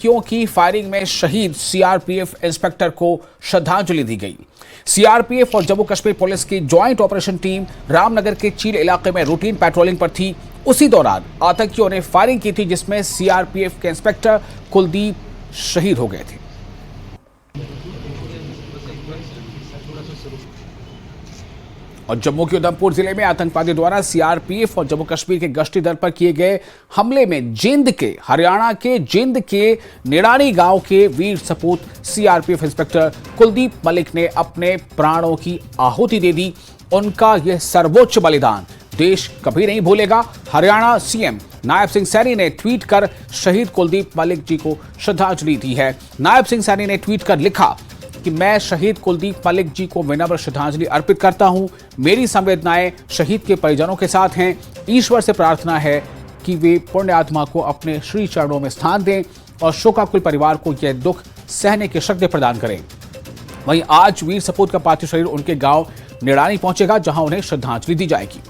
की फायरिंग में शहीद सीआरपीएफ इंस्पेक्टर को श्रद्धांजलि दी गई। सीआरपीएफ और जम्मू कश्मीर पुलिस की ज्वाइंट ऑपरेशन टीम रामनगर के चील इलाके में रूटीन पेट्रोलिंग पर थी। उसी दौरान आतंकियों ने फायरिंग की थी, जिसमें सीआरपीएफ के इंस्पेक्टर कुलदीप शहीद हो गए थे। और जम्मू के उधमपुर जिले में आतंकवादियों द्वारा सीआरपीएफ और जम्मू कश्मीर के गश्ती दल पर किए गए हमले में हरियाणा के जिंद के निड़ानी गांव के वीर सपूत सीआरपीएफ इंस्पेक्टर कुलदीप मलिक ने अपने प्राणों की आहुति दे दी। उनका यह सर्वोच्च बलिदान देश कभी नहीं भूलेगा। हरियाणा सीएम नायब सिंह सैनी ने ट्वीट कर शहीद कुलदीप मलिक जी को श्रद्धांजलि दी है। नायब सिंह सैनी ने ट्वीट कर लिखा कि मैं शहीद कुलदीप मलिक जी को विनम्र श्रद्धांजलि अर्पित करता हूं। मेरी संवेदनाएं शहीद के परिजनों के साथ हैं। ईश्वर से प्रार्थना है कि वे पुण्य आत्मा को अपने श्री चरणों में स्थान दें और शोकाकुल परिवार को यह दुख सहने की शक्ति प्रदान करें। वहीं आज वीर सपूत का पार्थिव शरीर उनके गांव निड़ानी पहुंचेगा, जहां उन्हें श्रद्धांजलि दी जाएगी।